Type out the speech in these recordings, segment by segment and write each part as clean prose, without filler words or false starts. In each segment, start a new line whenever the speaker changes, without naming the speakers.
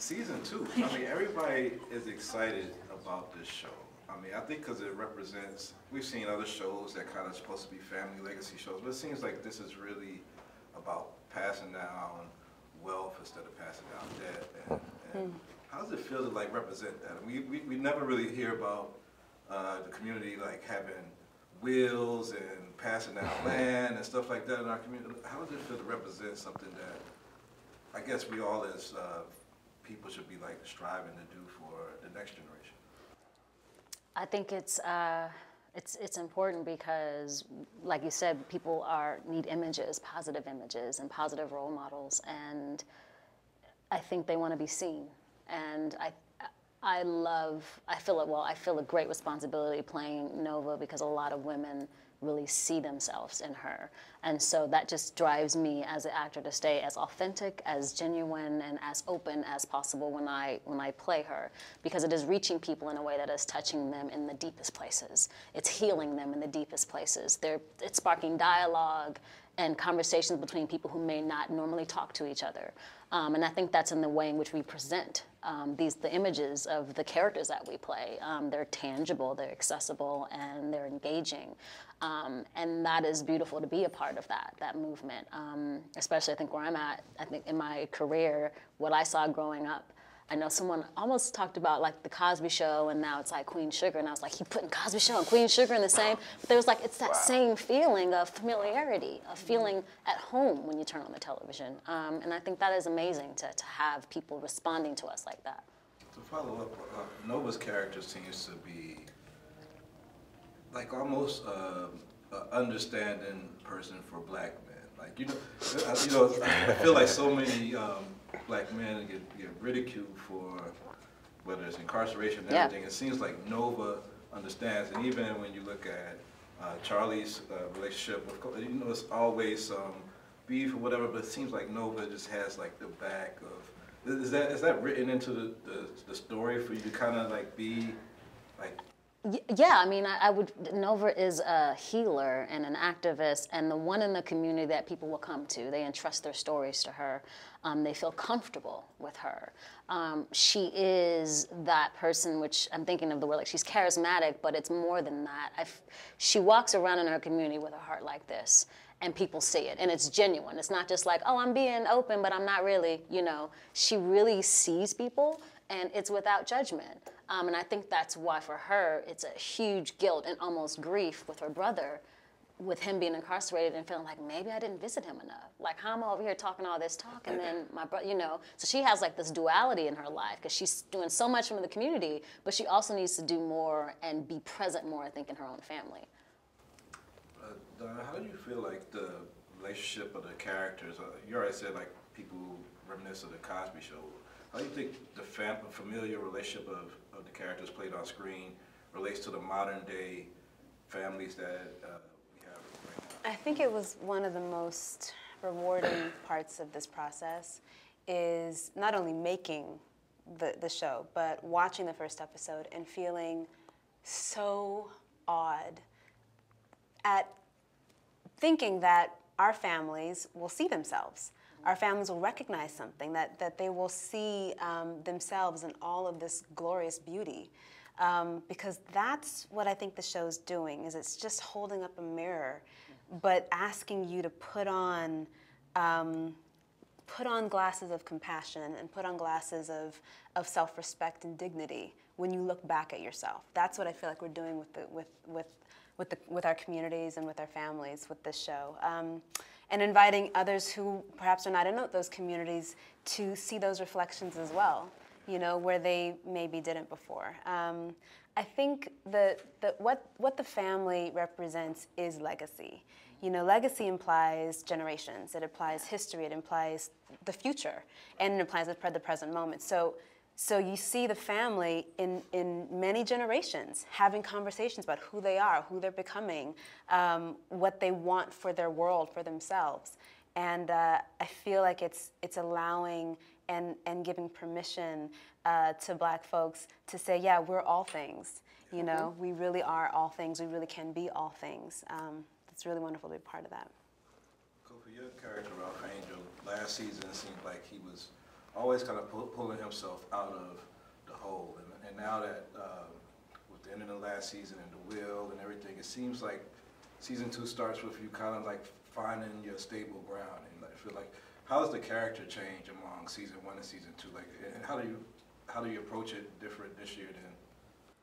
Season 2. I mean, everybody is excited about this show. I mean, I think because it represents, we've seen other shows that kind of supposed to be family legacy shows, but it seems like this is really about passing down wealth instead of passing down debt. And how does it feel to like represent that? We never really hear about the community like having wills and passing down land and stuff like that in our community. How does it feel to represent something that I guess we all as people should be like striving to do for the next generation?
I think it's important because, like you said, people need images, and positive role models, and I think they want to be seen. And I feel a great responsibility playing Nova because a lot of women really see themselves in her. And so that just drives me as an actor to stay as authentic, as genuine, and as open as possible when I play her, because it is reaching people in a way that is touching them in the deepest places. It's healing them in the deepest places. It's sparking dialogue and conversations between people who may not normally talk to each other. And I think that's in the way in which we present the images of the characters that we play. They're tangible, they're accessible, and they're engaging. And that is beautiful to be a part of that movement. Especially I think where I'm at, I think in my career, what I saw growing up, I know someone almost talked about like the Cosby Show, and now it's like Queen Sugar, and I was like, he putting Cosby Show and Queen Sugar in the same, but there was like, it's that same feeling of familiarity, of feeling at home when you turn on the television. And I think that is amazing to have people responding to us like that.
To follow up, Nova's character seems to be like almost an understanding person for black men. Like, I feel like so many black men get ridiculed for whether it's incarceration and everything. It seems like Nova understands, and even when you look at Charlie's relationship with, it's always some beef or whatever, but it seems like Nova just has like the back of, is that written into the story for you to kind of like be like?
Yeah, I mean, Nova is a healer and an activist, and the one in the community that people will come to. They entrust their stories to her. They feel comfortable with her. She is that person, which I'm thinking of the word, like she's charismatic, but it's more than that. She walks around in her community with a heart like this, and people see it, and it's genuine. It's not just like, oh, I'm being open, but I'm not really, She really sees people, and it's without judgment. And I think that's why for her, it's a huge guilt and almost grief with her brother, with him being incarcerated and feeling like, maybe I didn't visit him enough. Like, how am I over here talking all this talk, and then my brother, So she has like this duality in her life because she's doing so much from the community, but she also needs to do more and be present more, I think, in her own family.
How do you feel like the relationship of the characters, you already said like people reminisce of the Cosby Show. How do you think the familiar relationship of the characters played on screen relates to the modern day families that we have right now?
I think it was one of the most rewarding parts of this process is not only making the show, but watching the first episode and feeling so awed at thinking that our families will see themselves. Our families will recognize something, that they will see themselves in all of this glorious beauty. Because that's what I think the show's doing, is it's just holding up a mirror, but asking you to put on glasses of compassion and put on glasses of self-respect and dignity when you look back at yourself. That's what I feel like we're doing with our communities and with our families with this show. And inviting others who perhaps are not in those communities to see those reflections as well, where they maybe didn't before. I think what the family represents is legacy. Legacy implies generations. It implies history. It implies the future, and it implies the present moment. So you see the family in many generations having conversations about who they are, who they're becoming, what they want for their world, for themselves. And I feel like it's allowing and giving permission to Black folks to say, yeah, we're all things. We really are all things. We really can be all things. It's really wonderful to be part of that.
Kofi, your character, Ralph Angel, last season seemed like he was always kind of pulling himself out of the hole. And now that with the end of the last season and the will and everything, it seems like season 2 starts with you kind of like finding your stable ground. And I feel like, how does the character change among season 1 and season 2? Like, and how do you approach it different this year than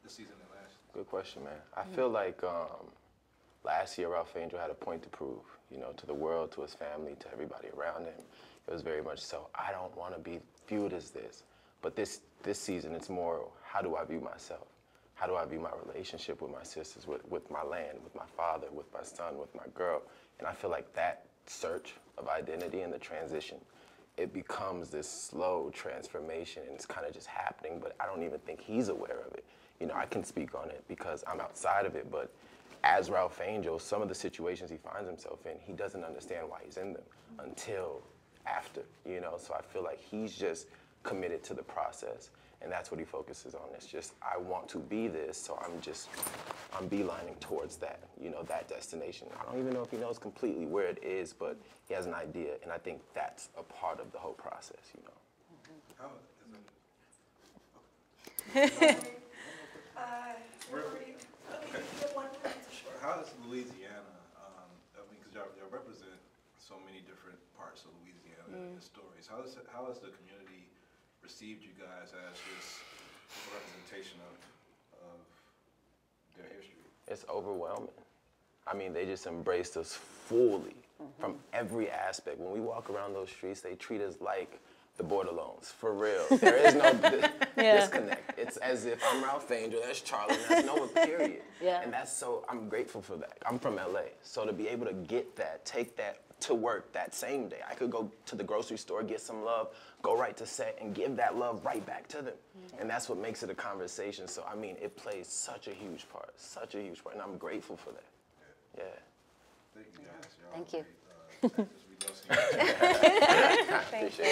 the season that last?
Good question, man. I feel like last year Ralph Angel had a point to prove, you know, to the world, to his family, to everybody around him. It was very much so, I don't want to be viewed as this. But this season, it's more, how do I view myself? How do I view my relationship with my sisters, with my land, with my father, with my son, with my girl? And I feel like that search of identity and the transition, it becomes this slow transformation, and it's kind of just happening, but I don't even think he's aware of it. You know, I can speak on it because I'm outside of it, but as Ralph Angel, some of the situations he finds himself in, he doesn't understand why he's in them until after, you know? So I feel like he's just committed to the process, and that's what he focuses on. It's just, I want to be this, so I'm beelining towards that, you know, that destination. I don't even know if he knows completely where it is, but he has an idea, and I think that's a part of the whole process, you know.
How is Louisiana, I mean, because y'all represent so many different parts of Louisiana in the stories. How has the community received you guys as just a representation of their history?
It's overwhelming. I mean, they just embraced us fully from every aspect. When we walk around those streets, they treat us like the Borderlones, for real. There is no disconnect. It's as if I'm Ralph Angel, that's Charlie, and that's Noah, period.
Yeah.
And that's so, I'm grateful for that. I'm from LA, so to be able to get that, take that to work that same day. I could go to the grocery store, get some love, go right to set, and give that love right back to them. And that's what makes it a conversation. So, I mean, it plays such a huge part, and I'm grateful for that. Yeah.
Thank you guys.
Thank you.
We love seeing you.
Thank you.